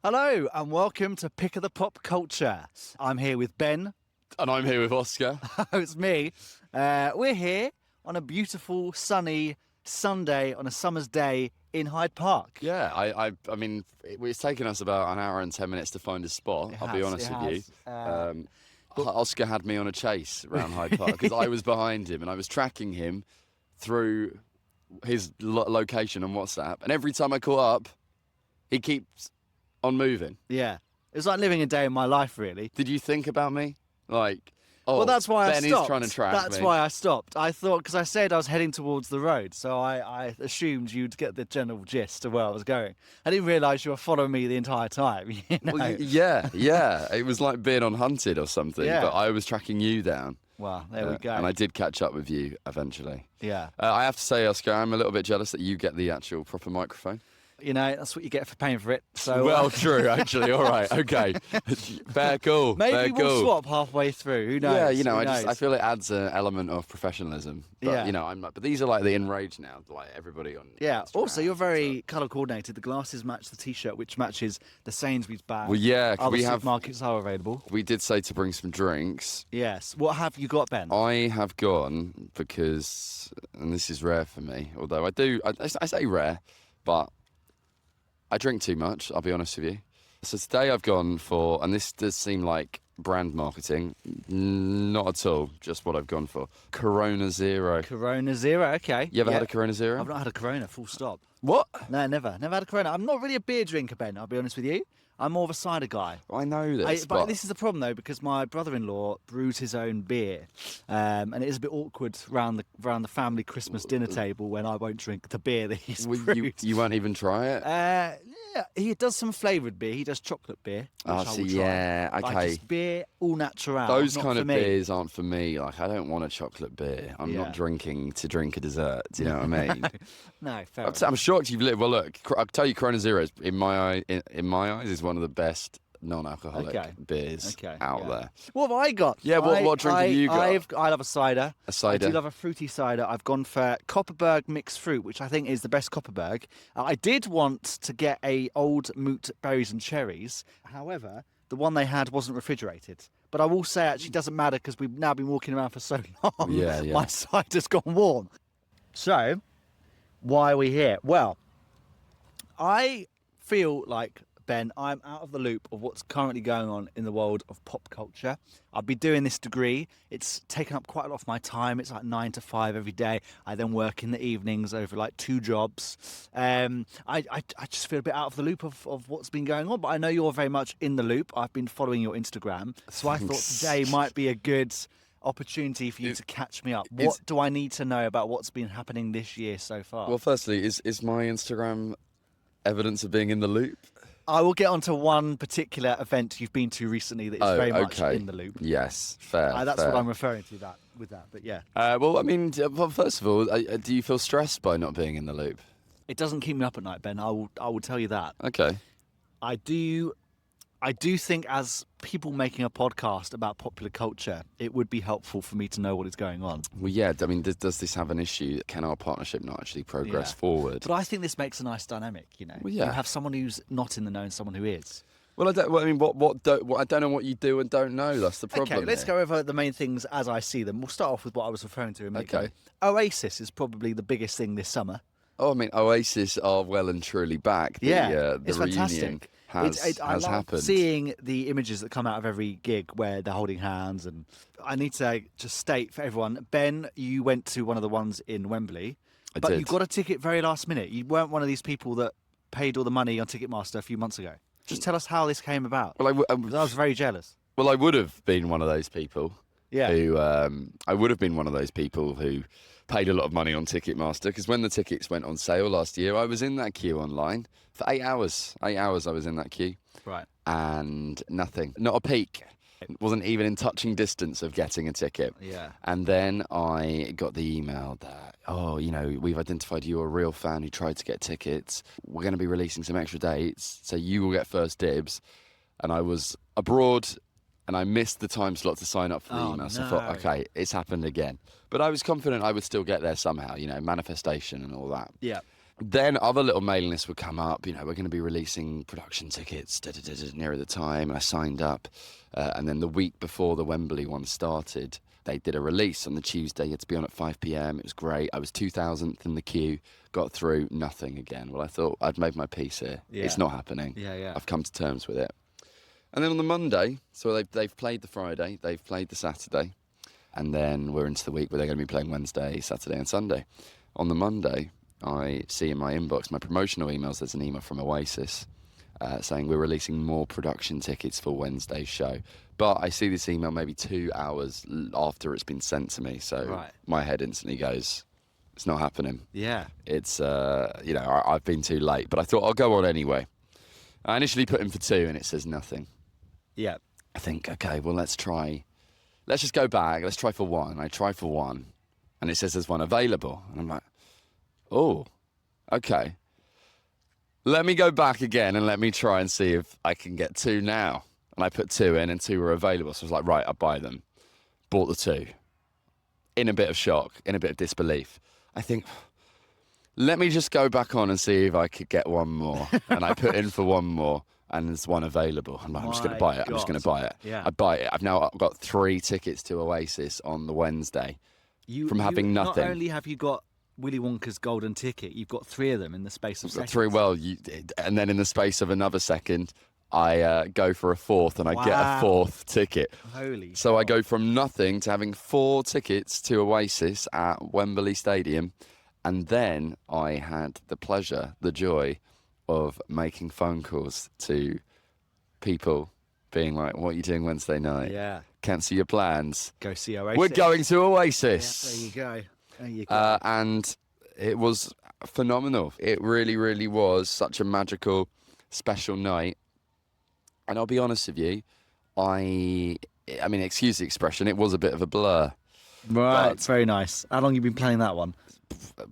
Hello and welcome to Pick of the Pop Culture. I'm here with Ben. And I'm here with Oscar. It's me. We're here on a beautiful sunny Sunday on a summer's day in Hyde Park. Yeah, I mean, it's taken us about an hour and 10 minutes to find a spot, I'll be honest with you. Oscar had me on a chase around Hyde Park because I was behind him and I was tracking him through his location on WhatsApp. And every time I caught up, he keeps on moving. Yeah. It's like living a day in my life, really. Did you think about me? Like, well, that's why Ben I stopped. is trying to track That's me. why I stopped. I thought, because I said I was heading towards the road, so I assumed you'd get the general gist of where I was going. I didn't realise you were following me the entire time. You know? Well, yeah. It was like being on Hunted or something, Yeah. but I was tracking you down. Well, there we go. And I did catch up with you eventually. Yeah. I have to say, Oscar, I'm a little bit jealous that you get the actual proper microphone. You know, that's what you get for paying for it. So Well, true, actually. All right, okay. Fair call. maybe fair we'll call. swap halfway through. Who knows? Yeah, you know, Who I knows? feel it adds an element of professionalism. But, Yeah. you know, I'm not. But these are like the enraged now, like everybody on. Yeah. Instagram, Also, you're very colour coordinated. The glasses match the T-shirt, which matches the Sainsbury's bag. Well, yeah, Other we have. supermarkets are available. We did say to bring some drinks. Yes. What have you got, Ben? I have gone because, and this is rare for me. Although I say rare, but I drink too much, I'll be honest with you. So today I've gone for, and this does seem like brand marketing, not at all, just what I've gone for. Corona Zero. Corona Zero. Okay. You ever Yeah. had a Corona Zero? I've not had a Corona. Full stop. What? No, never. Never had a Corona. I'm not really a beer drinker, Ben. I'll be honest with you. I'm more of a cider guy. I know this, But this is the problem, though, because my brother-in-law brews his own beer, and it is a bit awkward around the family Christmas dinner table when I won't drink the beer that he's brewed. you won't even try it? Yeah, he does some flavoured beer. He does chocolate beer, which I will try. yeah, Like okay. just beer, all natural. Those not kind for of me. beers aren't for me. Like, I don't want a chocolate beer. I'm Yeah. not drinking to drink a dessert. Do you know what I mean? No, fair enough. I'm shocked you've lived. Well, look, I'll tell you, Corona Zero, in my eyes, is one of the best non-alcoholic beers out there. What have I got? Yeah, what drink have you got? I love a cider. A cider? I do love a fruity cider. I've gone for Copperberg mixed fruit, which I think is the best Copperberg. I did want to get a old moot berries and cherries. However, the one they had wasn't refrigerated. But I will say, actually, it doesn't matter because we've now been walking around for so long. Yeah. My cider's gone warm. So, why are we here? Well, I feel like, Ben, I'm out of the loop of what's currently going on in the world of pop culture. I've been doing this degree. It's taken up quite a lot of my time. It's like 9 to 5 every day. I then work in the evenings over like 2 jobs. I just feel a bit out of the loop of what's been going on, but I know you're very much in the loop. I've been following your Instagram. So I thought today might be a good opportunity for you to catch me up. What do I need to know about what's been happening this year so far? Well, firstly, is my Instagram evidence of being in the loop? I will get onto one particular event you've been to recently that is very much in the loop. Yes, fair. That's fair. what I'm referring to with that. But yeah, well, I mean, first of all, do you feel stressed by not being in the loop? it doesn't keep me up at night, Ben. I will tell you that. Okay. I do think as people making a podcast about popular culture, it would be helpful for me to know what is going on. Well, yeah. I mean, does this have an issue? Can our partnership not actually progress forward? But I think this makes a nice dynamic. You know, Well, yeah. you have someone who's not in the know and someone who is. Well, I don't know what you do and don't know. That's the problem. Okay, let's here. go over the main things as I see them. We'll start off with what I was referring to a minute ago. Okay. Oasis is probably the biggest thing this summer. Oh, I mean, Oasis are well and truly back. The it's reunion fantastic. has I love happened. seeing the images that come out of every gig where they're holding hands. And I need to just state for everyone, Ben, you went to one of the ones in Wembley, but did. you got a ticket very last minute. You weren't one of these people that paid all the money on Ticketmaster a few months ago. Just tell us how this came about. Well, I was very jealous. Well, I would have been one of those people. Yeah. Who I would have been one of those people who paid a lot of money on Ticketmaster, because when the tickets went on sale last year, I was in that queue online for 8 hours. 8 hours I was in that queue. Right. And nothing. Not a peek. Wasn't even in touching distance of getting a ticket. Yeah. And then I got the email that, we've identified you're a real fan who tried to get tickets. We're going to be releasing some extra dates, so you will get first dibs. And I was abroad and I missed the time slot to sign up for the email. So I thought, okay, it's happened again. But I was confident I would still get there somehow, manifestation and all that. Yeah. Then other little mailing lists would come up. We're going to be releasing production tickets nearer the time. And I signed up. And then the week before the Wembley one started, they did a release on the Tuesday. You had to be on at 5 p.m. It was great. I was 2000th in the queue, got through, nothing again. Well, I thought I'd made my peace here. Yeah. It's not happening. Yeah. I've come to terms with it. And then on the Monday, so they've played the Friday, they've played the Saturday, and then we're into the week where they're going to be playing Wednesday, Saturday and Sunday. On the Monday, I see in my inbox, my promotional emails, there's an email from Oasis saying we're releasing more production tickets for Wednesday's show. But I see this email maybe 2 hours after it's been sent to me, so my head instantly goes, it's not happening. Yeah. It's, I've been too late, but I thought I'll go on anyway. I initially put in for 2 and it says nothing. Yeah. I think, okay, well, let's just go back, let's try for 1. I try for 1 and it says there's 1 available. And I'm like, oh, okay. Let me go back again and let me try and see if I can get 2 now. And I put 2 in and 2 were available. So I was like, right, I'll buy them. Bought the 2. In a bit of shock, in a bit of disbelief. I think, let me just go back on and see if I could get 1 more. And I put in for 1 more and there's 1 available. I'm like, I'm just going to buy it. I'm just going to buy it. Yeah. I buy it. I've now got 3 tickets to Oasis on the Wednesday from having nothing. Not only have you got Willy Wonka's golden ticket, you've got 3 of them in the space of seconds. 3, and then in the space of another second, I go for a 4th and I get a 4th ticket. Holy So God. I go from nothing to having 4 tickets to Oasis at Wembley Stadium. And then I had the pleasure, the joy of making phone calls to people being like, what are you doing Wednesday night? Yeah. Cancel your plans. Go see Oasis. We're going to Oasis. Yeah, there you go. And it was phenomenal. It really, really was such a magical, special night. And I'll be honest with you, I mean, excuse the expression, it was a bit of a blur. Right, But- very nice. How long have you been playing that one?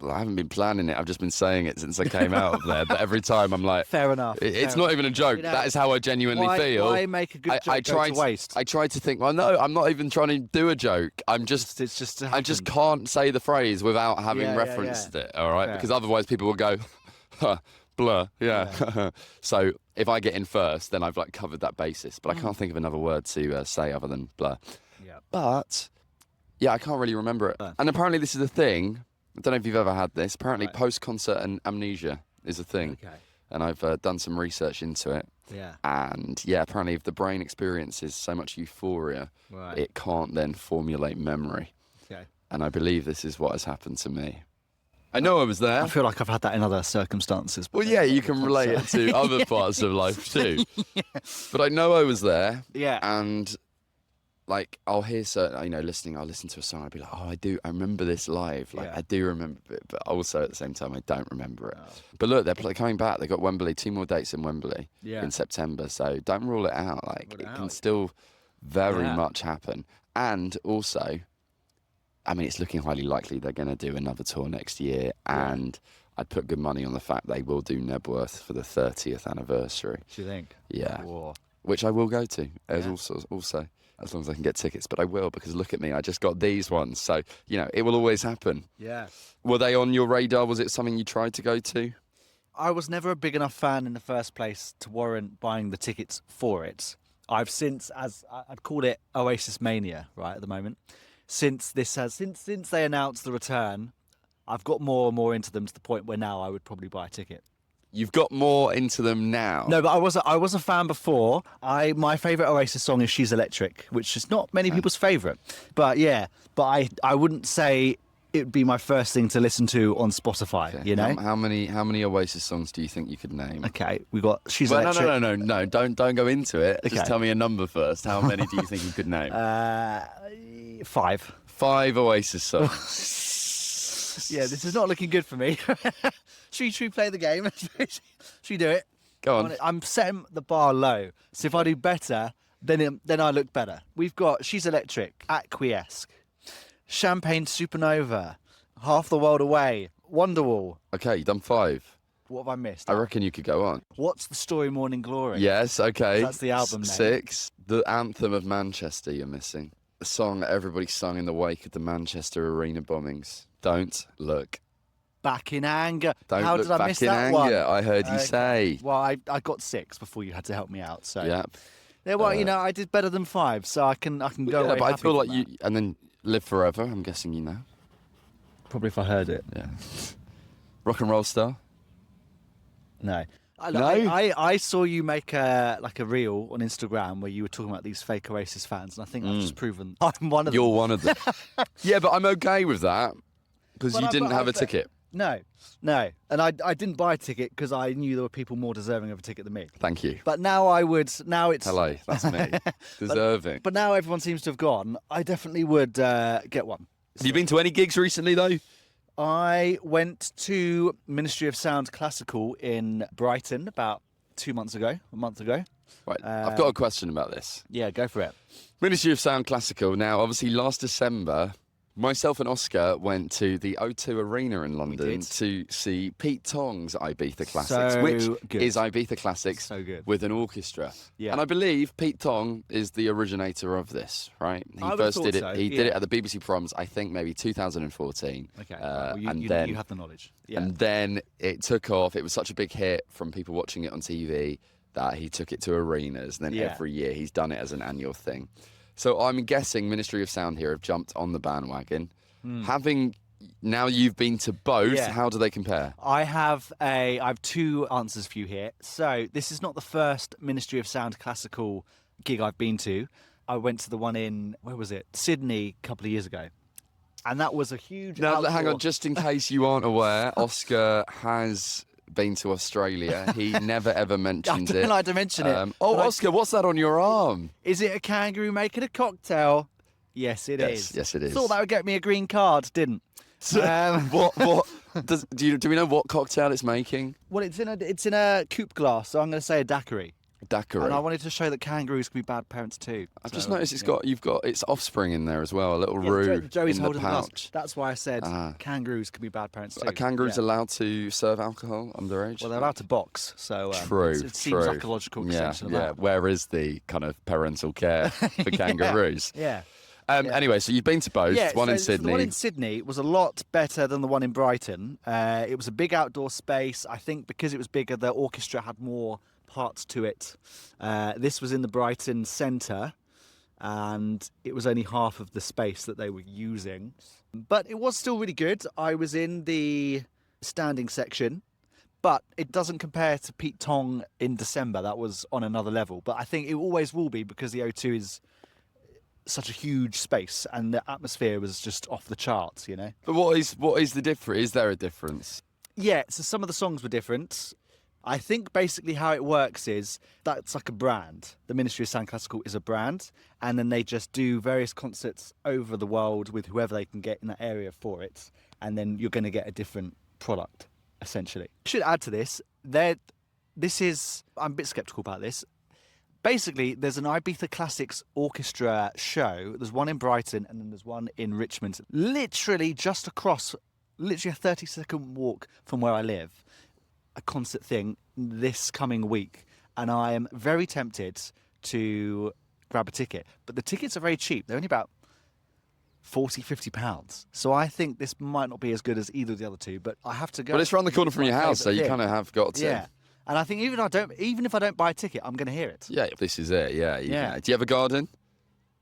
Well, I haven't been planning it. I've just been saying it since I came out of there. But every time I'm like, Fair enough. It's not even a joke. You know, That is how I genuinely feel. Why make a good joke go to waste? I tried to think, well, no, I'm not even trying to do a joke. It's just I just can't say the phrase without having Yeah, referenced it, all right? Fair. Because otherwise people will go, huh, blur, yeah. So if I get in first, then I've like covered that basis. But I can't think of another word to say other than blur. Yeah. But, yeah, I can't really remember it. And apparently this is a thing. I don't know if you've ever had this. Apparently post-concert and amnesia is a thing. Okay. And I've done some research into it. Yeah. And, yeah, apparently if the brain experiences so much euphoria, it can't then formulate memory. Okay. And I believe this is what has happened to me. I know I was there. I feel like I've had that in other circumstances. Well, yeah, you can relate it to other parts of life too. But I know I was there. Yeah. And, like, I'll hear certain, I'll listen to a song, I'll be like, oh, I remember this live. Like, I do remember it, but also at the same time, I don't remember it. Oh. But look, they're coming back. They've got Wembley, 2 more dates in Wembley in September. So don't rule it out. Like, it can still very much happen. And also, I mean, it's looking highly likely they're going to do another tour next year. And I'd put good money on the fact they will do Nebworth for the 30th anniversary. Do you think? Yeah. Whoa. Which I will go to also, as long as I can get tickets. But I will, because look at me, I just got these ones. So, it will always happen. Yeah. Were they on your radar? Was it something you tried to go to? I was never a big enough fan in the first place to warrant buying the tickets for it. I've since, as I'd called it, Oasis mania, right, at the moment. Since they announced the return, I've got more and more into them to the point where now I would probably buy a ticket. You've got more into them now. No, but I was a fan before. My favourite Oasis song is "She's Electric," which is not many people's favourite. But yeah, I wouldn't say it'd be my first thing to listen to on Spotify. Okay. How many Oasis songs do you think you could name? Okay, we got "She's Electric." No. Don't go into it. Okay. Just tell me a number first. How many do you think you could name? 5. 5 Oasis songs. Yeah, this is not looking good for me. Should we play the game? Should we do it? Go on. I'm setting the bar low, so if I do better, then I look better. We've got "She's Electric," "Acquiesce," "Champagne Supernova," "Half the World Away," "Wonderwall." Okay, you've done 5. What have I missed? I reckon you could go on. "What's the Story, Morning Glory"? Yes, okay. That's the album name. 6. The Anthem of Manchester you're missing. The song that everybody sung in the wake of the Manchester arena bombings. Don't look back in anger. Don't How look did I back miss in that anger, one? I heard you say. Well, I got 6 before you had to help me out. So Yeah. Yeah, well, I did better than 5, so I can go away. But I happy feel from like that. and then live forever. I'm guessing you know. Probably if I heard it. Yeah. Rock and roll star. No. No? I saw you make a reel on Instagram where you were talking about these fake Oasis fans, and I think I've just proven I'm one of them. You're one of them. Yeah, but I'm okay with that because you didn't have a ticket. No, and I didn't buy a ticket because I knew there were people more deserving of a ticket than me. Thank you. But now I would. Now it's Hello, that's me. Deserving. But now everyone seems to have gone. I definitely would get one. Have you been to any gigs recently though? I went to Ministry of Sound Classical in Brighton about a month ago. Right, I've got a question about this. Yeah, go for it. Ministry of Sound Classical. Now, obviously, last December, myself and Oscar went to the O2 Arena in London to see Pete Tong's Ibiza Classics, which is Ibiza Classics with an orchestra. Yeah. And I believe Pete Tong is the originator of this, right? He first did it. He did it at the BBC Proms, I think maybe 2014. Okay. Well, you have the knowledge. Yeah. And then it took off. It was such a big hit from people watching it on TV that he took it to arenas. And then every year he's done it as an annual thing. So I'm guessing Ministry of Sound here have jumped on the bandwagon. Having now you've been to both, how do they compare? I have 2 answers for you here. So this is not the first Ministry of Sound Classical gig I've been to. I went to the one in, where was it? Sydney a couple of years ago. And that was a huge outdoor... hang on, just in case you aren't aware, Oscar has been to Australia. He never ever mentioned it. I don't like to mention it. Oscar, what's that on your arm? Is it a kangaroo making a cocktail? Yes, it is. Yes, it is. Thought that would get me a green card, didn't. What do we know what cocktail it's making? Well, it's in a coupe glass, so I'm going to say a daiquiri. Daiquiri. And I wanted to show that kangaroos can be bad parents too. I've just noticed you've got its offspring in there as well, a little roux Joey's in holding the pouch. The glass. That's why I said kangaroos can be bad parents too. Are kangaroos allowed to serve alcohol underage? Well, they're allowed to box, so it seems like a logical extension of that. Where is the kind of parental care for kangaroos? Yeah. Anyway, so you've been to both. One in Sydney. The one in Sydney was a lot better than the one in Brighton. It was a big outdoor space. I think because it was bigger, the orchestra had more parts to it. This was in the Brighton Centre, and it was only half of the space that they were using. But it was still really good. I was in the standing section, but it doesn't compare to Pete Tong in December. That was on another level. But I think it always will be because the O2 is such a huge space and the atmosphere was just off the charts, you know. But what is the difference? Is there a difference? Yeah, so some of the songs were different. I think basically how it works is that's like a brand. The Ministry of Sound Classical is a brand, and then they just do various concerts over the world with whoever they can get in that area for it, and then you're going to get a different product, essentially. I should add to this, I'm a bit sceptical about this. Basically, there's an Ibiza Classics orchestra show. There's one in Brighton and then there's one in Richmond. Literally just across, a 30-second walk from where I live. A concert thing this coming week. And I am very tempted to grab a ticket. But the tickets are very cheap. They're only about £40-50. So I think this might not be as good as either of the other two. But I have to go. But it's around the corner from your house, so you kind of have got to. Yeah. And I think even if I don't buy a ticket, I'm going to hear it. Yeah, this is it. Yeah. Do you have a garden?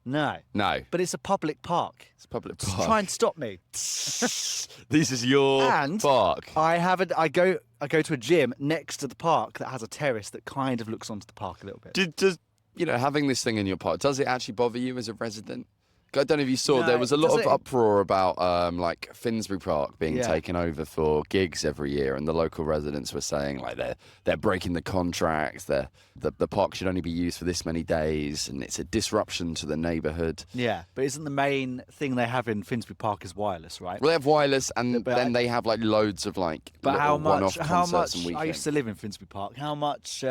No. But it's a public park. It's a public park. Just try and stop me. This is your park. I go to a gym next to the park that has a terrace that kind of looks onto the park a little bit. Does having this thing in your park, does it actually bother you as a resident? I don't know if you saw, there was a lot of uproar about like Finsbury Park being taken over for gigs every year, and the local residents were saying like they're breaking the contracts, the park should only be used for this many days, and it's a disruption to the neighbourhood. Yeah, but isn't the main thing they have in Finsbury Park is wireless, right? Well, they have wireless, and then they have like loads of like one-off concerts and weekends. I used to live in Finsbury Park. How much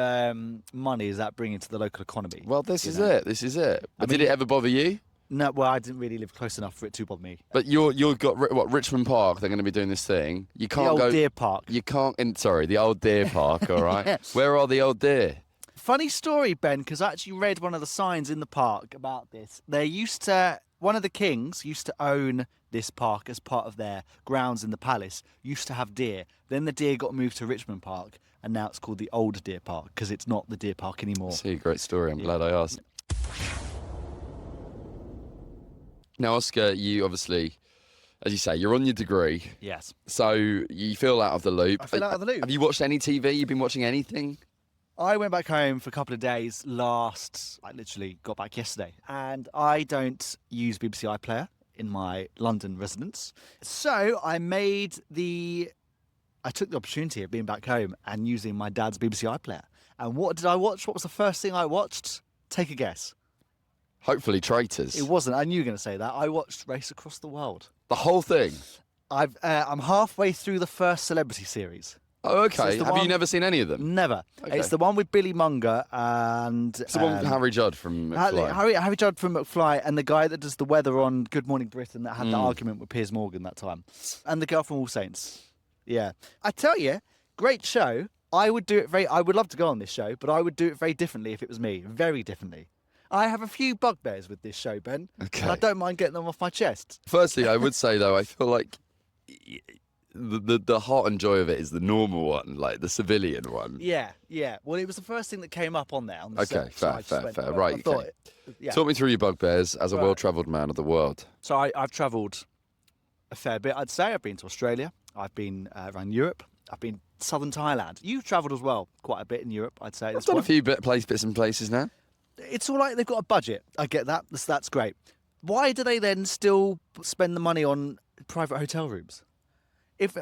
money is that bringing to the local economy? Well, this is it. But did it ever bother you? No, well, I didn't really live close enough for it to bother me. But you've got Richmond Park. They're going to be doing this thing. You can't go. The old deer park. You can't. The old deer park. All right. Where are the old deer? Funny story, Ben, because I actually read one of the signs in the park about this. One of the kings used to own this park as part of their grounds in the palace used to have deer. Then the deer got moved to Richmond Park, and now it's called the Old Deer Park because it's not the deer park anymore. See, great story. I'm glad I asked. Now, Oscar, you obviously, as you say, you're on your degree. Yes. So you feel out of the loop. I feel out of the loop. Have you watched any TV? You've been watching anything? I went back home for a couple of days I literally got back yesterday, and I don't use BBC iPlayer in my London residence. So I took the opportunity of being back home and using my dad's BBC iPlayer. And what did I watch? What was the first thing I watched? Take a guess. Hopefully Traitors. It wasn't. I knew you were going to say that. I watched Race Across the World. The whole thing? I'm halfway through the first Celebrity series. Oh, okay. So Have you never seen any of them? Never. Okay. It's the one with Billy Munger and... It's the one with Harry Judd from McFly. Harry Judd from McFly and the guy that does the weather on Good Morning Britain that had the argument with Piers Morgan that time. And the girl from All Saints. Yeah. I tell you, great show. I would love to go on this show, but I would do it very differently if it was me. Very differently. I have a few bugbears with this show, Ben. Okay. And I don't mind getting them off my chest. Firstly, I would say, though, I feel like the heart and joy of it is the normal one, like the civilian one. Yeah. Well, it was the first thing that came up on there. On the Okay, search, fair. Right, okay. Yeah. Talk me through your bugbears as a well-travelled man of the world. So I've travelled a fair bit, I'd say. I've been to Australia. I've been around Europe. I've been southern Thailand. You've travelled as well quite a bit in Europe, I'd say. I've done a few bits and places now. It's all right. They've got a budget. I get that. That's great. Why do they then still spend the money on private hotel rooms? If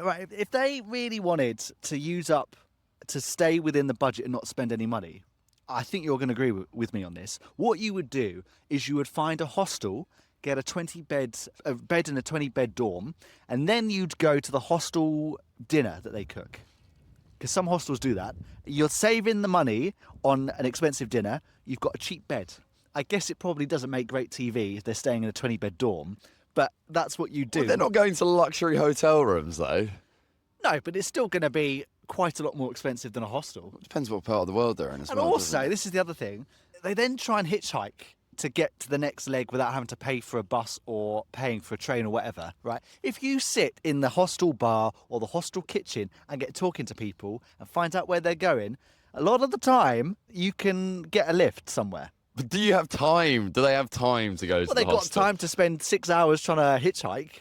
they really wanted to stay within the budget and not spend any money, I think you're going to agree with me on this. What you would do is you would find a hostel, get a bed in a 20-bed dorm, and then you'd go to the hostel dinner that they cook. Because some hostels do that. You're saving the money on an expensive dinner. You've got a cheap bed. I guess it probably doesn't make great TV if they're staying in a 20-bed dorm, but that's what you do. Well, they're not going to luxury hotel rooms, though. No, but it's still going to be quite a lot more expensive than a hostel. It depends what part of the world they're in as well. And also, this is the other thing, they then try and hitchhike to get to the next leg without having to pay for a bus or paying for a train or whatever, right? If you sit in the hostel bar or the hostel kitchen and get talking to people and find out where they're going, a lot of the time you can get a lift somewhere. But do you have time? Do they have time to go to the hostel? Well, they've got time to spend 6 hours trying to hitchhike.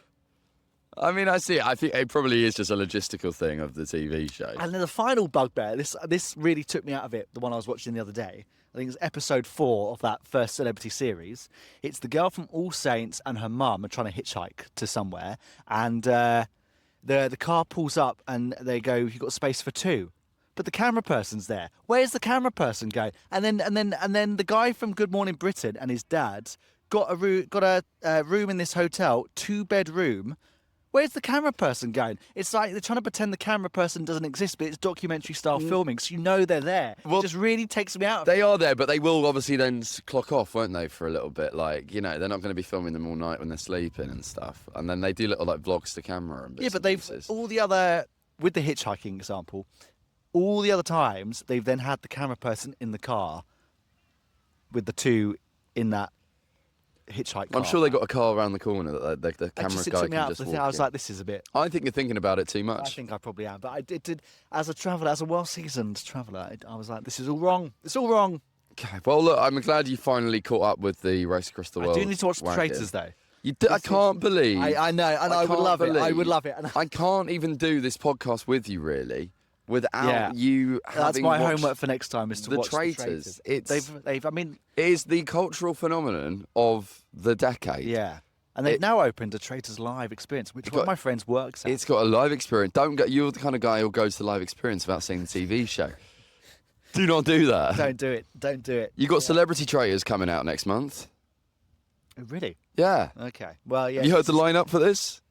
I mean, I see. I think it probably is just a logistical thing of the TV show. And then the final bugbear, this really took me out of it, the one I was watching the other day. I think it's episode 4 of that first Celebrity series. It's the girl from All Saints and her mum are trying to hitchhike to somewhere. And the car pulls up and they go, "You've got space for 2." But the camera person's there. Where's the camera person going? And then the guy from Good Morning Britain and his dad got a room in this hotel, 2-bed room. Where's the camera person going? It's like they're trying to pretend the camera person doesn't exist, but it's documentary style filming, so you know they're there. Well, it just really takes me out of it. They are there, but they will obviously then clock off, won't they, for a little bit? Like, you know, they're not going to be filming them all night when they're sleeping and stuff. And then they do little like vlogs to camera and bits. Yeah, but with the hitchhiking example, all the other times they've then had the camera person in the car with the 2 in that hitchhike car. I'm sure they got a car around the corner that the camera guy can just walk I was in. like, this is a bit... I think you're thinking about it too much. I think I probably am. But I did as a traveller, as a well-seasoned traveller, I was like, this is all wrong. It's all wrong. Okay, well, look, I'm glad you finally caught up with the Race Across the World. I do need to watch the Traitors, though. I can't believe... I know, and I would love it. I would love it. I can't even do this podcast with you, really, without you having That's my watched homework for next time, is to watch Traitors. The Traitors. It is the cultural phenomenon of the decade. Yeah. And they've now opened a Traitors live experience, which one of my friends works at. It's got a live experience. You're the kind of guy who goes to live experience without seeing the TV show. Do not do that. Don't do it. Don't do it. You got Celebrity Traitors coming out next month. Oh, really? Yeah. Okay. Well, yeah. You heard the lineup for this?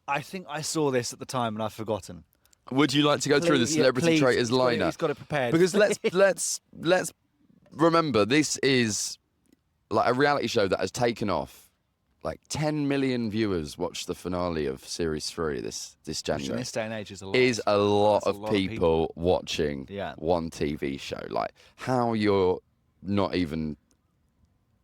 I think I saw this at the time and I've forgotten. Would you like to go through the Celebrity Traitors lineup? He's got it prepared. Because let's remember, this is like a reality show that has taken off. Like 10 million viewers watched the finale of Series 3 this January. In this day and age is a lot. Is a lot That's of people watching one TV show. Like, how you're not even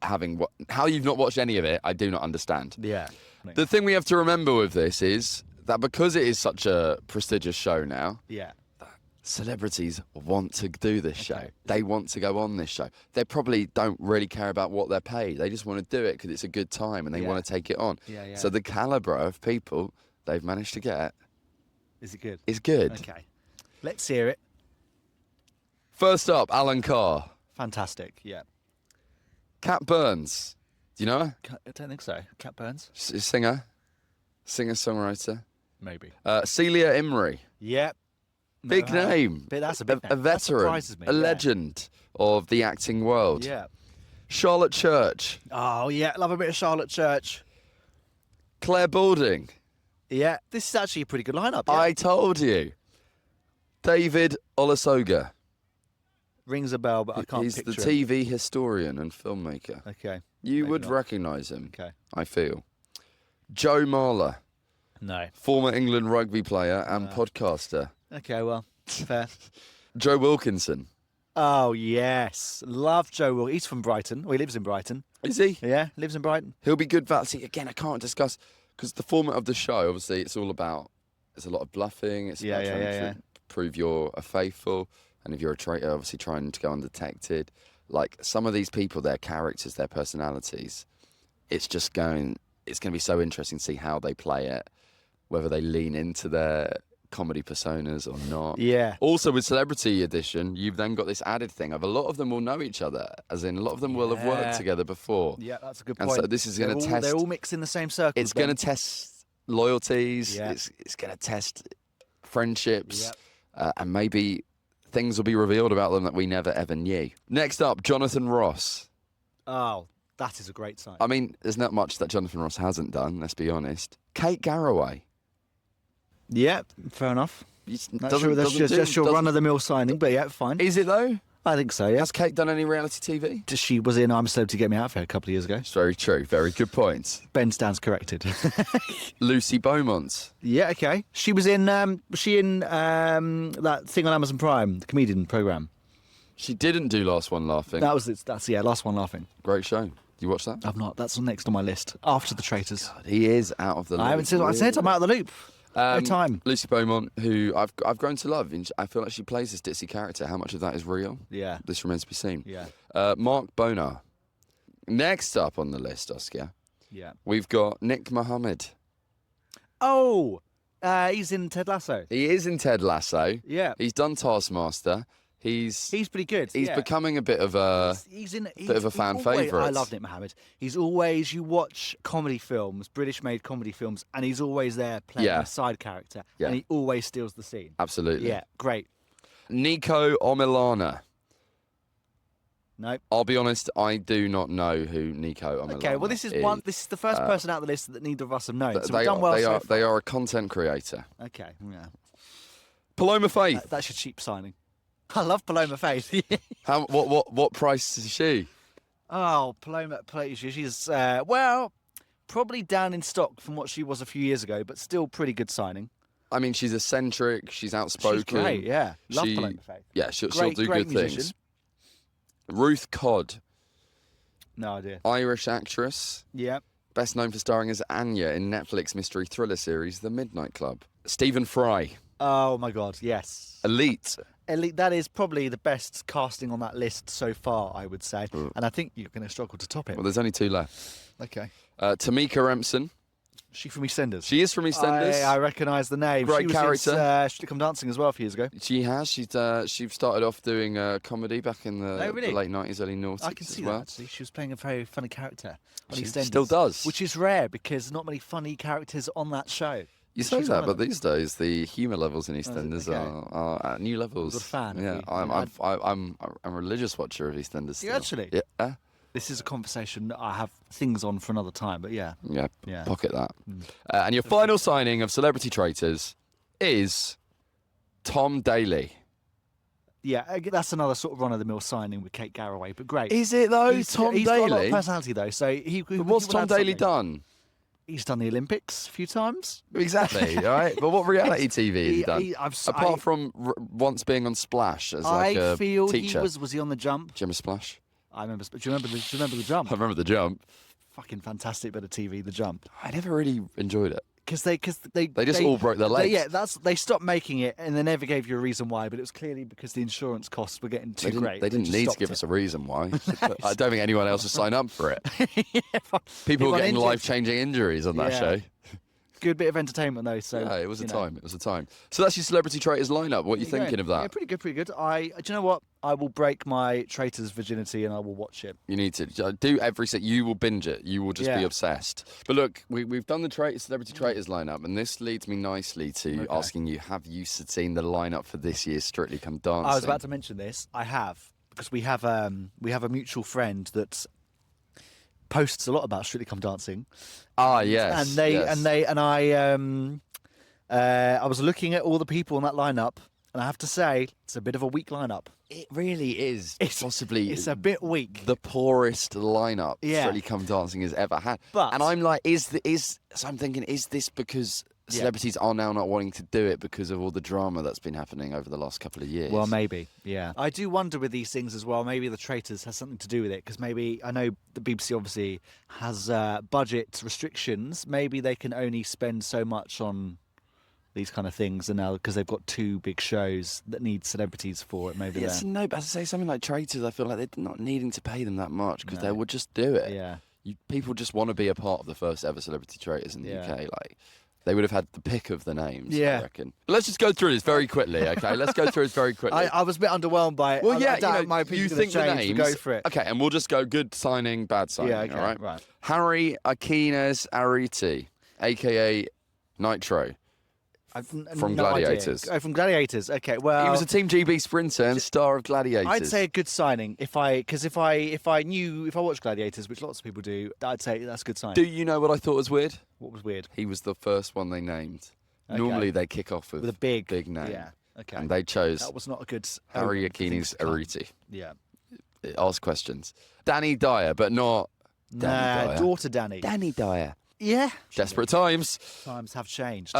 how you've not watched any of it, I do not understand. Yeah. The thing we have to remember with this is that because it is such a prestigious show now, Yeah. celebrities want to do this show. They want to go on this show. They probably don't really care about what they're paid. They just want to do it because it's a good time and they want to take it on. Yeah. So the calibre of people they've managed to get Is it good? is good. Okay. Let's hear it. First up, Alan Carr. Fantastic. Yeah. Cat Burns. Do you know her? I don't think so. Cat Burns? Singer-songwriter. Maybe. Celia Imrie. Yep. Big name. But that's a big name. A veteran. That surprises me. A legend of the acting world. Yeah. Charlotte Church. Oh, yeah. Love a bit of Charlotte Church. Claire Balding. Yeah. This is actually a pretty good lineup. Yeah. I told you. David Olusoga. Rings a bell, but I can't He's picture the him. TV historian and filmmaker. Okay. You Maybe would not. recognise him, Okay. I feel. Joe Marler. No. Former England rugby player and podcaster. Okay, well, fair. Joe Wilkinson. Oh, yes. Love Joe Will. He's from Brighton. Well, he lives in Brighton. Is he? Yeah, lives in Brighton. He'll be good. See, again, I can't discuss because the format of the show, obviously, it's all about. It's a lot of bluffing. It's about trying to prove you're a faithful, and if you're a traitor, obviously trying to go undetected. Like some of these people, their characters, their personalities, it's going to be so interesting to see how they play it, whether they lean into their comedy personas or not. Yeah. Also with Celebrity Edition, you've then got this added thing of a lot of them will know each other, as in a lot of them will have worked together before. Yeah, that's a good And point. so this is going to test. They're all mixed in the same circle. It's going to test loyalties. Yeah. It's going to test friendships, Yep. and maybe things will be revealed about them that we never ever knew. Next up, Jonathan Ross. Oh, that is a great sign. I mean, there's not much that Jonathan Ross hasn't done. Let's be honest. Kate Garraway. Yeah, fair enough. That's Doesn't your run-of-the-mill signing, but yeah, fine. Is it though? I think so, yeah. Has Kate done any reality TV? She was in I'm a Celebrity, Get Me Out of Here a couple of years ago. It's very true. Very good point. Ben stands corrected. Lucy Beaumont. Yeah, okay. She was in that thing on Amazon Prime, the comedian programme. She didn't do Last One Laughing. That's Last One Laughing. Great show. You watch that? I've not. That's next on my list. After the Traitors. God, he is out of the loop. I haven't seen what I said. I'm out of the loop. No time. Lucy Beaumont, who I've grown to love. I feel like she plays this ditzy character. How much of that is real? Yeah. This remains to be seen. Yeah. Mark Bonar. Next up on the list, Oscar, Yeah. we've got Nick Mohammed. Oh, he's in Ted Lasso. He is in Ted Lasso. Yeah. He's done Taskmaster. He's pretty good. He's becoming a bit of a bit of a fan favourite. I love Nick Mohammed. He's always, you watch comedy films, British-made comedy films, and he's always there playing a side character, and he always steals the scene. Absolutely. Yeah, great. Nico Omilana. No. I'll be honest, I do not know who Nico Omilana is. Okay, well, this is the first person out of the list that neither of us have known. So we've done well so far. They are a content creator. Okay, yeah. Paloma Faith. That's your cheap signing. I love Paloma Faith. What price is she? Oh, Paloma, she's probably down in stock from what she was a few years ago, but still pretty good signing. I mean, she's eccentric. She's outspoken. She's great, yeah. Love Paloma Faith. Yeah, she'll do great good musician. things. Ruth Codd. No idea. Irish actress. Yeah. Best known for starring as Anya in Netflix mystery thriller series The Midnight Club. Stephen Fry. Oh my God, yes. Elite. That is probably the best casting on that list so far, I would say. And I think you're going to struggle to top it. Well, there's only two left. Okay. Tamika Remsen. She from EastEnders. She is from EastEnders. I recognise the name. Great character. She did Come Dancing as well a few years ago. She has. She started off doing comedy back in the late 90s, early noughties. I can see that, actually. She was playing a very funny character on EastEnders. She still does. Which is rare because not many funny characters on that show. You say that, but these days the humour levels in EastEnders are at new levels. You're a fan. Yeah, I'm a religious watcher of EastEnders. You actually? Yeah. This is a conversation that I have things on for another time, but yeah. Yeah. Pocket that. And your final signing of Celebrity Traitors is Tom Daly. Yeah, that's another sort of run-of-the-mill signing with Kate Garraway, but great. Is it though? He's Tom Daly? Got a lot of personality though, so what's Tom Daly done? He's done the Olympics a few times. Exactly, all right. But what reality TV has he done? Apart from once being on Splash as like a teacher. Was he on The Jump? Jim Splash. I remember. Do you remember the Jump? I remember The Jump. Fucking fantastic bit of TV, The Jump. I never really enjoyed it. Because they just all broke their legs. They stopped making it, and they never gave you a reason why. But it was clearly because the insurance costs were getting too great. They didn't need to give us a reason why. I don't think anyone else would sign up for it. People were getting life-changing injuries on that show. Good bit of entertainment though. So yeah, it was a time. It was a time. So that's your Celebrity Traitors lineup. What are you thinking of that? Yeah, pretty good, pretty good. Do you know what? I will break my Traitors virginity and I will watch it. You need to do every set. You will binge it. You will just be obsessed. But look, we've done the Celebrity Traitors lineup, and this leads me nicely to asking you: have you seen the lineup for this year's Strictly Come Dancing? I was about to mention this. I have, because we have a mutual friend that posts a lot about Strictly Come Dancing. Ah, yes. I was looking at all the people in that lineup, and I have to say, it's a bit of a weak lineup. It really is. It's a bit weak. The poorest lineup Strictly Come Dancing has ever had. And I'm like, I'm thinking, is this because celebrities are now not wanting to do it because of all the drama that's been happening over the last couple of years? Well, maybe, yeah. I do wonder with these things as well, maybe the Traitors has something to do with it, because maybe, I know the BBC obviously has budget restrictions. Maybe they can only spend so much on these kind of things, and now because they've got two big shows that need celebrities for it, maybe no, but as I say, something like Traitors, I feel like they're not needing to pay them that much because they would just do it. Yeah. People just want to be a part of the first ever Celebrity Traitors in the UK. Like, they would have had the pick of the names, I reckon. Let's just go through this very quickly, okay? Let's go through this very quickly. I was a bit underwhelmed by it. Well, my opinion you think the names. Go for it. Okay, and we'll just go good signing, bad signing, okay, all right? right. Harry Akines Ariti, a.k.a. Nitro. From Gladiators. Oh, from Gladiators. Okay, well, he was a Team GB sprinter and star of Gladiators. I'd say a good signing if I watched Gladiators, which lots of people do. I'd say that's a good signing. Do you know what I thought was weird? What was weird? He was the first one they named. Okay. Normally they kick off with a big name. Yeah. Okay. And they chose. That was not a good. Harry Akines Ariti. Yeah. Ask questions. Danny Dyer, but not. Danny Dyer. Daughter Danny. Danny Dyer. Yeah. Desperate times. Times have changed.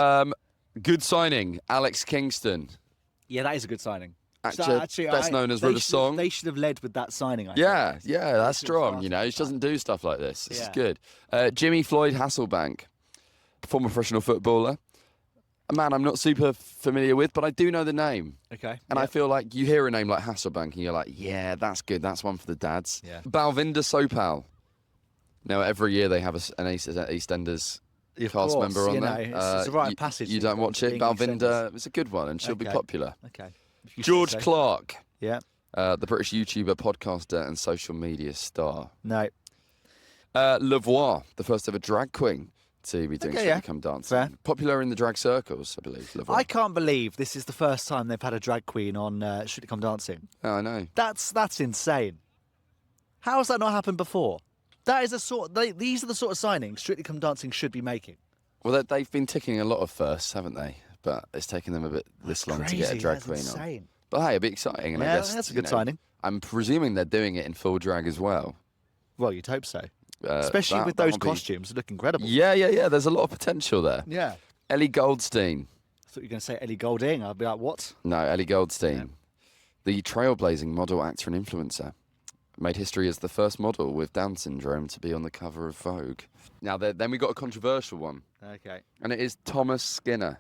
Good signing, Alex Kingston. Yeah, that is a good signing. Actually, best known as River Song. They should have led with that signing. I think. That's strong. You know, he doesn't do stuff like this. This is good. Jimmy Floyd Hasselbank, former professional footballer. A man I'm not super familiar with, but I do know the name. Okay. And I feel like you hear a name like Hasselbank and you're like, yeah, that's good. That's one for the dads. Yeah. Balvinda Sopal. Now, every year they have an EastEnders cast member on there. It's a rite of passage. You don't watch it. Balvinda is a good one, and she'll be popular. Okay. George Clark. Yeah. The British YouTuber, podcaster, and social media star. No. Lavoie, the first ever drag queen to be doing Strictly Come Dancing. Fair. Popular in the drag circles, I believe. Lavoie. I can't believe this is the first time they've had a drag queen on Strictly Come Dancing. Oh, I know. That's insane. How has that not happened before? That is these are the sort of signings Strictly Come Dancing should be making. Well, they've been ticking a lot of firsts, haven't they? But it's taken them a bit this long to get a drag queen on. But hey, it'd be exciting. And I guess that's a good signing. I'm presuming they're doing it in full drag as well. Well, you'd hope so. Especially with those costumes, they look incredible. Yeah. There's a lot of potential there. Yeah. Ellie Goldstein. I thought you were going to say Ellie Goulding. I'd be like, what? No, Ellie Goldstein. The trailblazing model, actor and influencer. Made history as the first model with Down syndrome to be on the cover of Vogue. Now, then we got a controversial one. Okay. And it is Thomas Skinner.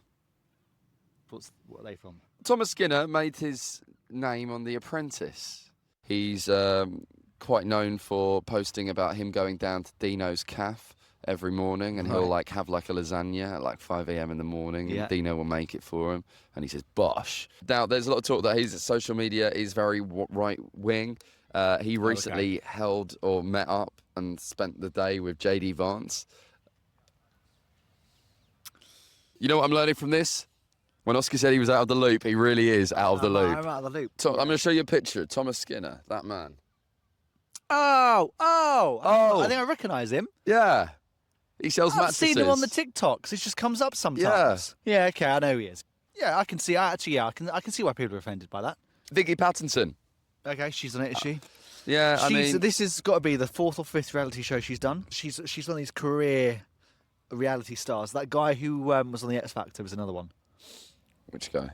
What are they from? Thomas Skinner made his name on The Apprentice. He's quite known for posting about him going down to Dino's Cafe every morning, and he'll have a lasagna at 5 a.m. in the morning, and Dino will make it for him, and he says, bosh. Now, there's a lot of talk that his social media is very right-wing. He recently held or met up and spent the day with J.D. Vance. You know what I'm learning from this? When Oscar said he was out of the loop, he really is out of the loop. I'm out of the loop. I'm going to show you a picture. Thomas Skinner, that man. Oh! I think I recognise him. Yeah. He sells mattresses. I've seen him on the TikToks. It just comes up sometimes. Yeah, okay, I know who he is. Yeah, I can see. I can see why people are offended by that. Vicky Pattinson. Okay, she's on it, is she? Yeah, this has got to be the fourth or fifth reality show she's done. She's one of these career reality stars. That guy who was on the X Factor was another one. Which guy?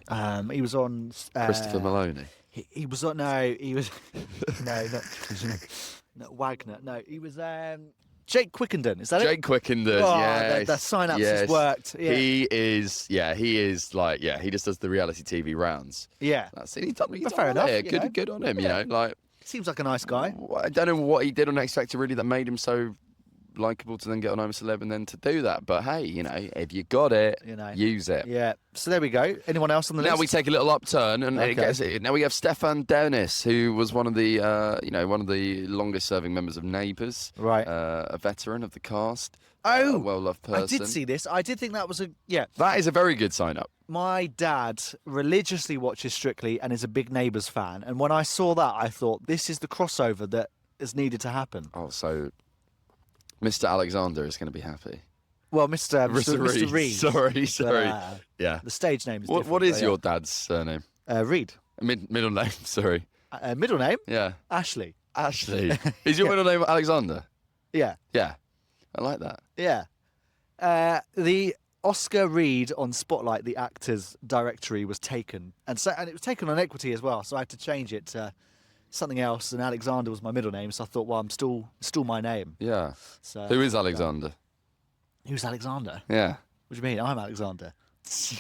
He was on Christopher Maloney. He was no, he was no, not Wagner. No, he was Jake Quickenden. Is that Jake it? Quickenden, Oh, yes. the synapse yes. has worked. Yeah. He is he just does the reality TV rounds. Yeah. That's it. He done fair enough, it. you know. Good on him, Yeah. you know. Like, Seems like a nice guy. I don't know what he did on X Factor really that made him so likeable to then get on I'm a Celeb and then to do that. But hey, you know, if you got it, use it. Yeah. So there we go. Anyone else on the list? Now we take a little upturn, and now we have Stefan Dennis, who was one of the longest-serving members of Neighbours, Right. A veteran of the cast, Oh, a well-loved person. I did see this. I did think that was That is a very good sign-up. My dad religiously watches Strictly and is a big Neighbours fan. And when I saw that, I thought, this is the crossover that is needed to happen. Oh, so Mr. Alexander is going to be happy. Well, Mr. Reed. Sorry. But, yeah. The stage name is different. What is your dad's surname? Reed. Middle name, sorry. Middle name? Yeah. Ashley. Ashley. Is your middle name Alexander? Yeah. Yeah. I like that. Yeah. The Oscar Reed on Spotlight, the actors directory, was taken. And it was taken on Equity as well, so I had to change it to something else, and Alexander was my middle name, so I thought, well, I'm still my name. Yeah. So who is Alexander? Who's Alexander? Yeah. What do you mean? I'm Alexander.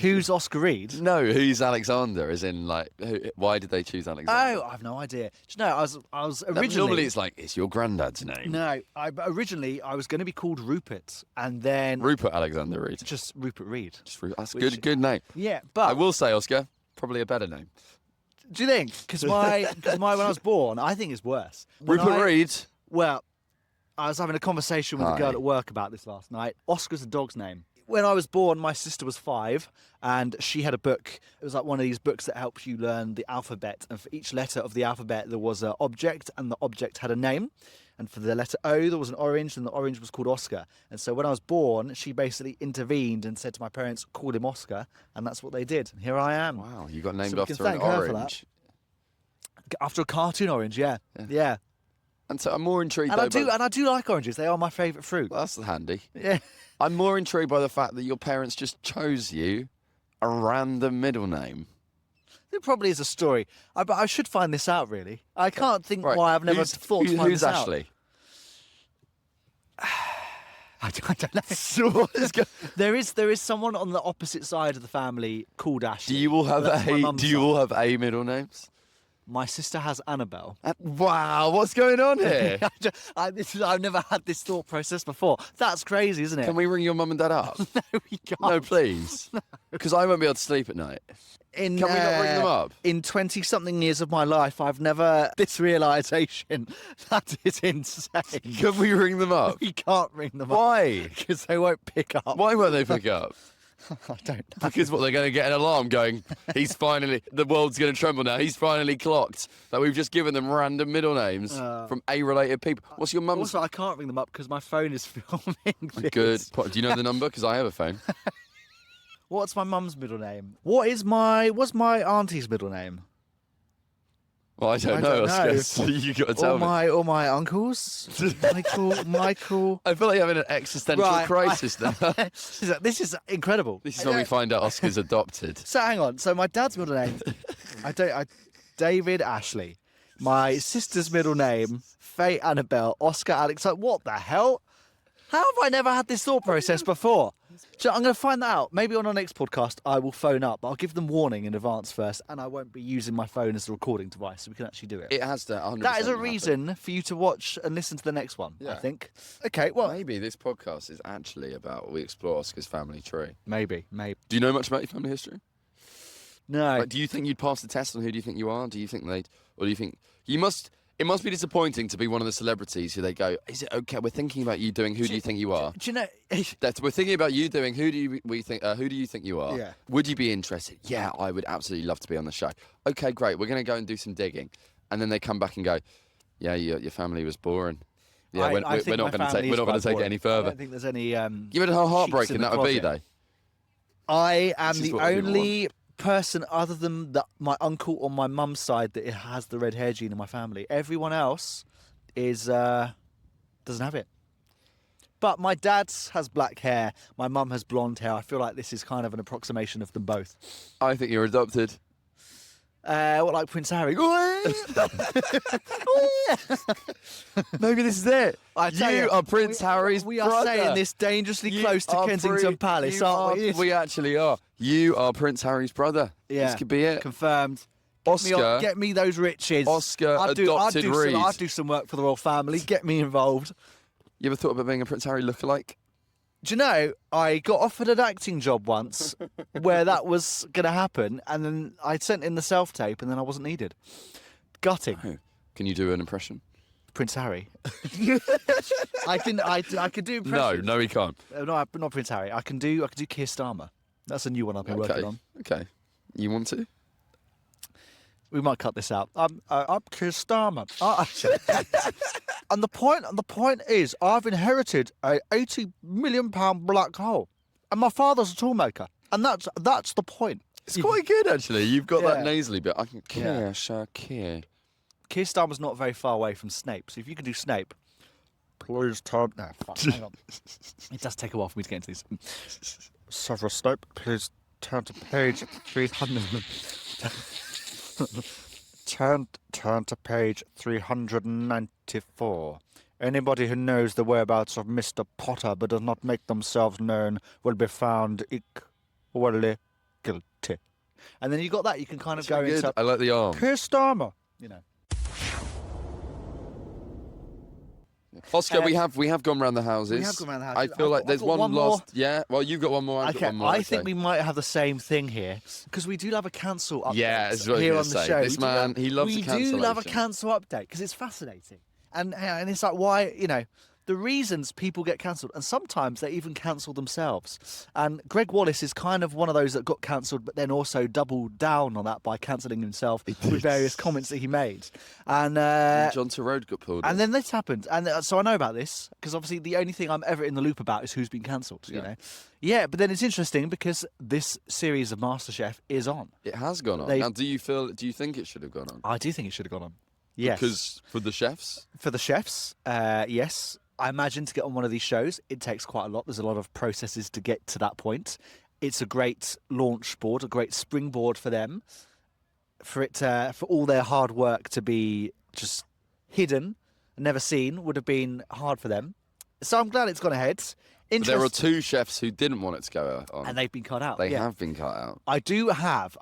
Who's Oscar Reed? No, who's Alexander? As in, like, why did they choose Alexander? Oh, I have no idea. Do you know, I was originally... Normally it's like, it's your granddad's name. No, originally I was going to be called Rupert, and then... Rupert Alexander Reed. Just Rupert Reed. That's a good name. Yeah, but... I will say, Oscar, probably a better name. Do you think? Because when I was born, I think it's worse. Rupert Reed? Well, I was having a conversation with a girl at work about this last night. Oscar's a dog's name. When I was born, my sister was 5, and she had a book. It was like one of these books that helps you learn the alphabet. And for each letter of the alphabet, there was an object, and the object had a name. And for the letter O, there was an orange, and the orange was called Oscar. And so when I was born, she basically intervened and said to my parents, call him Oscar, and that's what they did. And here I am. Wow, you got named So after an orange. After a cartoon orange, yeah. And so I'm more intrigued. And I do like oranges. They are my favourite fruit. Well, that's handy. Yeah. I'm more intrigued by the fact that your parents just chose you a random middle name. There probably is a story. But I should find this out, really. I can't think why I've never thought to find this out. Who's Ashley? I don't know. So what is there is someone on the opposite side of the family called Ashley. Do you all have A middle names? My sister has Annabelle. Wow, what's going on here? I've never had this thought process before. That's crazy, isn't it? Can we ring your mum and dad up? No, we can't. No, please. Because I won't be able to sleep at night. Can we not ring them up? In 20-something years of my life, I've never this realisation. That is insane. Can we ring them up? We can't ring them up. Why? Because they won't pick up. Why won't they pick up? I don't know. Because they're going to get an alarm going, the world's going to tremble now. He's finally clocked that we've just given them random middle names from A-related people. What's your mum's? Also, I can't ring them up because my phone is filming this. Good. Do you know the number? Because I have a phone. What's my mum's middle name? What's my auntie's middle name? Well, I don't know, Oscar. So you got to tell me. All my uncles. Michael. I feel like you're having an existential crisis now. This is incredible. This is when we find out Oscar's adopted. So hang on. So my dad's middle name, David Ashley. My sister's middle name, Faye Annabelle, Oscar Alex. What the hell? How have I never had this thought process before? So I'm going to find that out. Maybe on our next podcast, I will phone up. But I'll give them warning in advance first, and I won't be using my phone as a recording device, so we can actually do it. It has to 100%. That is a reason for you to watch and listen to the next one, I think. Okay, well... Maybe this podcast is actually about we explore Oscar's family tree. Maybe. Do you know much about your family history? No. Like, do you think you'd pass the test on who do you think you are? Do you think they'd... Or do you think... You must... It must be disappointing to be one of the celebrities who they go, is it okay? We're thinking about you doing who do you think you are? Do you know... We're thinking about you doing who do you think you are? Yeah. Would you be interested? Yeah, I would absolutely love to be on the show. Okay, great. We're going to go and do some digging. And then they come back and go, yeah, your family was boring. Yeah, we're not going to take it any further. I don't think there's any... Give it how heartbreaking that would be, though. I am the only person other than my uncle on my mum's side that has the red hair gene in my family. Everyone else doesn't have it. But my dad has black hair. My mum has blonde hair. I feel like this is kind of an approximation of them both. I think you're adopted. What, like Prince Harry? Maybe this is it. I tell You are Prince Harry's We are brother. saying this dangerously You close to are Kensington Palace, aren't we? We actually are. You are Prince Harry's brother. Yeah. This could be it. Confirmed. Oscar. Get me those riches. Oscar adopted Reed. I'd do some work for the royal family. Get me involved. You ever thought about being a Prince Harry lookalike? Do you know, I got offered an acting job once where that was going to happen, and then I sent in the self-tape, and then I wasn't needed. Gutting. Oh. Can you do an impression? Prince Harry. I could do impressions. No, he can't. No, not Prince Harry. I can do Keir Starmer. That's a new one I've been working on. Okay. You want to? We might cut this out. I'm Keir Starmer. And the point is, I've inherited a £80 million black hole, and my father's a toolmaker, and that's the point. It's quite good actually. You've got that Yeah. nasally bit. I can Yeah. Keir. Keir Starmer's not very far away from Snape, so if you can do Snape, please turn. No, fuck, hang on. It does take a while for me to get into these. Severus Snape, please turn to page 300. Turn to page 394. Anybody who knows the whereabouts of Mr. Potter but does not make themselves known will be found equally guilty. And then you got that. You can kind of go Good. into I like the arm. Keir Starmer. You know. Oscar, we have gone round the houses. We have gone round the houses. I feel like there's I've got one one lost. more. Yeah. Well, you've got one more. I've got one more. I think we might have the same thing here because we do love a cancel update. Yeah, that's what I was here gonna on the say. show. This man, he loves a We do love a cancellation. cancel update because it's fascinating, and it's like why the reasons people get cancelled, and sometimes they even cancel themselves. And Greg Wallace is kind of one of those that got cancelled, but then also doubled down on that by cancelling himself with various comments that he made. And John Turode got pulled. and then this happened, and so I know about this because obviously the only thing I'm ever in the loop about is who's been cancelled. You know, yeah. But then it's interesting because this series of MasterChef is on. It has gone on. Now, do you think it should have gone on? I do think it should have gone on. Yes, Because for the chefs. for the chefs, yes. I imagine to get on one of these shows, it takes quite a lot. There's a lot of processes to get to that point. It's a great launch board, a great springboard for them, for all their hard work to be just hidden, never seen, would have been hard for them. So I'm glad it's gone ahead. But there are two chefs who didn't want it to go on. And they've been cut out. They yeah. have been cut out.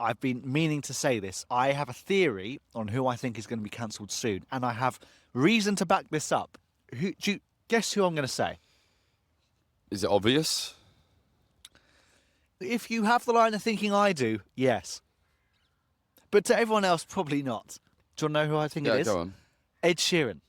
I've been meaning to say this. I have a theory on who I think is going to be cancelled soon, and I have reason to back this up. Guess who I'm going to say? Is it obvious? If you have the line of thinking I do, yes. But to everyone else, probably not. Do you want to know who I think it is? Go on. Ed Sheeran.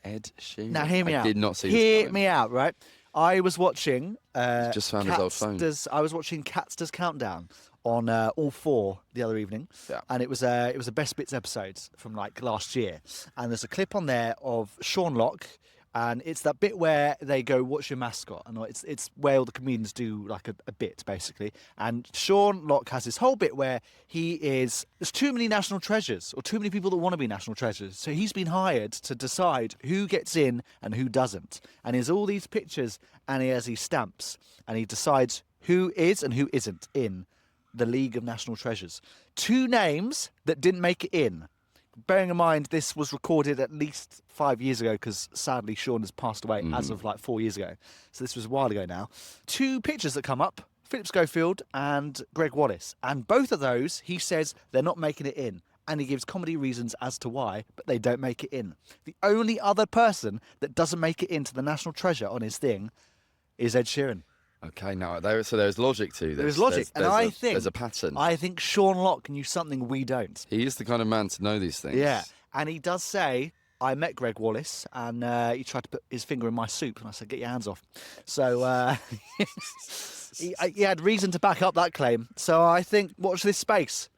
Ed Sheeran. Now, hear me out. I did not see this Hear coming. me out, right? I was watching. Just found his old phone. I was watching Catster's Countdown on All 4 the other evening, Yeah. and it was a Best Bits episode from like last year, and there's a clip on there of Sean Locke. And it's that bit where they go, "What's your mascot?" And it's where all the comedians do like a bit basically. And Sean Locke has this whole bit where there's too many national treasures or too many people that want to be national treasures. So he's been hired to decide who gets in and who doesn't. And he has all these pictures and he has these stamps and he decides who is and who isn't in the League of National Treasures. 2 names that didn't make it in. Bearing in mind, this was recorded at least 5 years ago because sadly Sean has passed away as of like 4 years ago. So this was a while ago now. 2 pictures that come up, Philip Schofield and Greg Wallace. And both of those, he says they're not making it in. And he gives comedy reasons as to why, but they don't make it in. The only other person that doesn't make it into the National Treasure on his thing is Ed Sheeran. Okay, now there's logic to this. There is logic, and I think there's a pattern. I think Sean Locke knew something we don't. He is the kind of man to know these things. Yeah, and he does say, I met Greg Wallace, and he tried to put his finger in my soup, and I said, get your hands off. So he had reason to back up that claim. So I think, watch this space.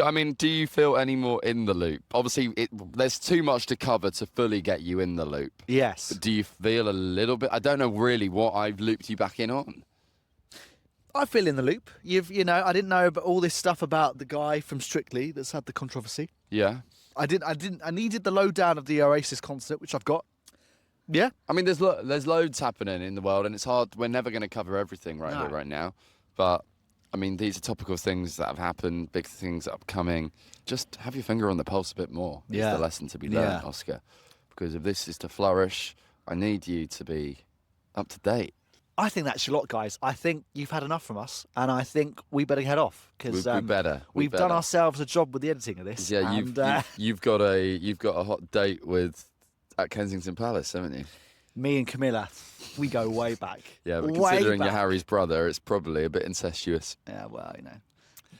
I mean, do you feel any more in the loop? Obviously, there's too much to cover to fully get you in the loop. Yes. But do you feel a little bit? I don't know really what I've looped you back in on. I feel in the loop. I didn't know about all this stuff about the guy from Strictly that's had the controversy. Yeah. I needed the lowdown of the Oasis concert, which I've got. Yeah. I mean, there's loads happening in the world, and it's hard. We're never going to cover everything here, right now. But I mean, these are topical things that have happened, big things upcoming. Just have your finger on the pulse a bit more. Is the lesson to be learned, Oscar. Because if this is to flourish, I need you to be up to date. I think that's a lot, guys. I think you've had enough from us, and I think we better head off because we've done ourselves a job with the editing of this. Yeah, you've got a hot date at Kensington Palace, haven't you? Me and Camilla, we go way back. Yeah, but considering you're Harry's brother, it's probably a bit incestuous. Yeah, well,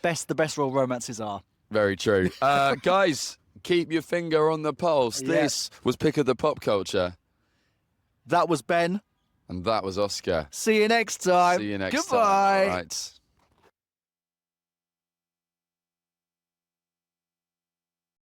the best royal romances are. Very true. Guys, keep your finger on the pulse. Yeah. This was Pick of the Pop Culture. That was Ben. And that was Oscar. See you next time. See you next Goodbye. time. Right.